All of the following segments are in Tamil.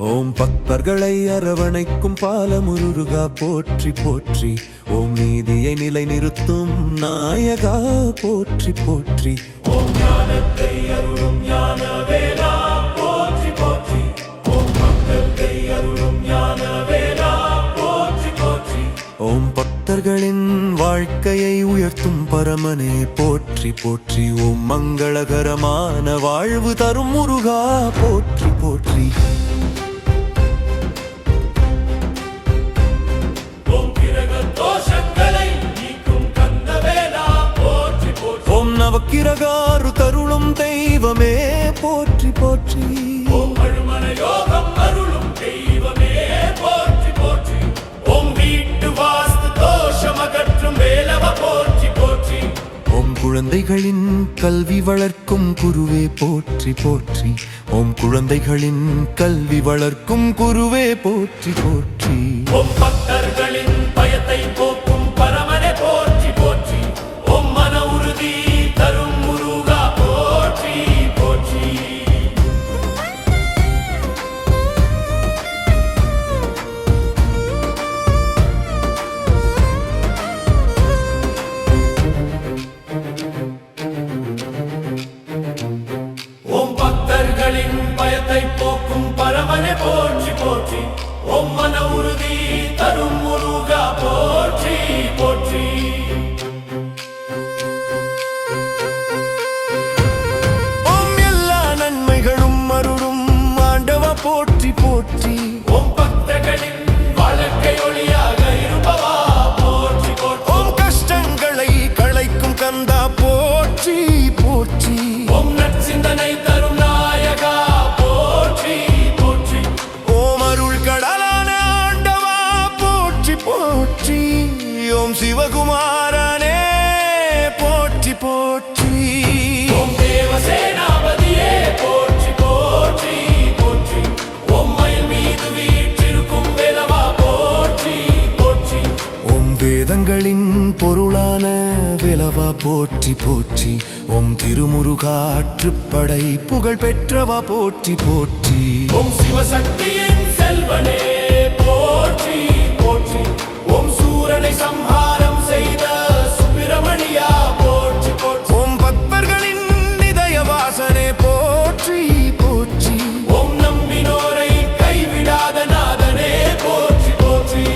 ஓம் பக்தர்களை அரவணைக்கும் பாலமுருகா போற்றி போற்றி. ஓம் நீதியை நிலை நிறுத்தும் நாயகா போற்றி போற்றி. ஓம் ஞானத்தை அருளும் ஞானவேலா போற்றி போற்றி. ஓம் பக்தர்களை அருளும் ஞானவேலா போற்றி போற்றி. ஓம் பக்தர்களின் வாழ்க்கையை உயர்த்தும் பரமனே போற்றி போற்றி. ஓம் மங்களகரமான வாழ்வு தரும் முருகா போற்றி போற்றி. நவக்கிரகாரு தருளும் தெய்வமே போற்றி போற்றி. ஓம் அழுமன யோகம் அருளும் தெய்வமே போற்றி போற்றி. ஓம் வீட்டு வாஸ்து தோஷம் அகற்றும் வேலவ போற்றி போற்றி. ஓம் குழந்தைகளின் கல்வி வளர்க்கும் குருவே போற்றி போற்றி. ஓம் குழந்தைகளின் கல்வி வளர்க்கும் குருவே போற்றி போற்றி. ஓம் பக்தர்களின் பயத்தை போக்கும் பரமனே போற்றி போற்றி. ஓம் மன உறுதி தரும் முருகா போற்றி போற்றி. ஓம் பக்தர்களின் பயத்தை போக்கும் பரமனே போற்றி போற்றி. ஓம் மன உறுதி தரும் முருகா போற்றி போற்றி. போற்றி போற்றி. ஓம் பக்தர்களின் வாழ்க்கை ஒளியாக இருப்பவா போற்றி போற்றி. ஓம் கஷ்டங்களை களைக்கும் கந்தா போற்றி போற்றி. ஓம் நற்சிந்தனை தரும் நாயகா போற்றி போற்றி. ஓம் அருள் கடலான ஆண்டவா போற்றி போற்றி. ஓம் சிவகுமாரனே போற்றி போற்றி. ஓம் தேவசேனாபதியே போற்றி போற்றி. வேதங்களின் பொருளான வேலவா போற்றி போற்றி. ஓம் திருமுருகாற்றுப்படை புகழ் பெற்றவா போற்றி போற்றி. ஓம் சிவசக்தியின் செல்வனே போற்றி போற்றி. ஓம் சூரனை சம்ஹாரம் செய்த சுப்பிரமணியா போற்றி போற்றி. ஓம் பக்தர்களின் இதய வாசனே போற்றி போற்றி. ஓம் நம்பினோரை கைவிடாத நாதனே போற்றி போற்றி.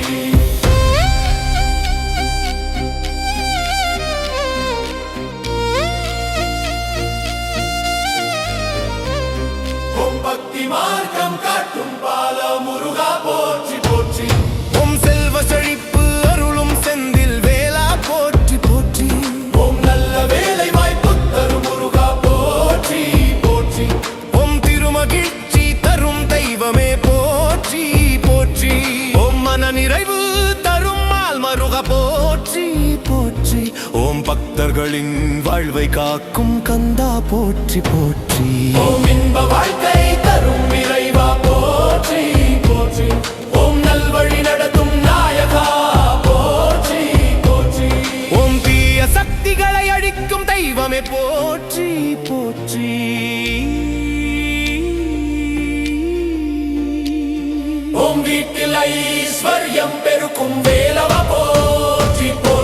பக்தி மார்க்கம் காட்டும் பால முருகா போற்றி போற்றி. ஓம் செல்வ செழிப்பு அருளும் செந்தில் வேலா போற்றி போற்றி. ஓம் நல்ல வேலை வாய்ப்பு தரும் முருகா போற்றி போற்றி. ஓம் திருமகிழ்ச்சி தரும் தெய்வமே போற்றி போற்றி. ஓம் மன நிறைவு தரும் மால்மருகா போற்றி போற்றி. ஓம் பக்தர்களின் வாழ்வை காக்கும் கந்தா போற்றி போற்றி. ஓம் இன்ப வாழ்க்கை தரும் இறைவா போற்றி போற்றி. ஓம் நல்வழி நடத்தும் நாயகா போற்றி போற்றி. ஓம் தீய சக்திகளை அழிக்கும் தெய்வமே போற்றி போற்றி. ஓம் வீட்டில் ஐஸ்வர்யம் பெருக்கும் வேலவா போற்றி போற்றி.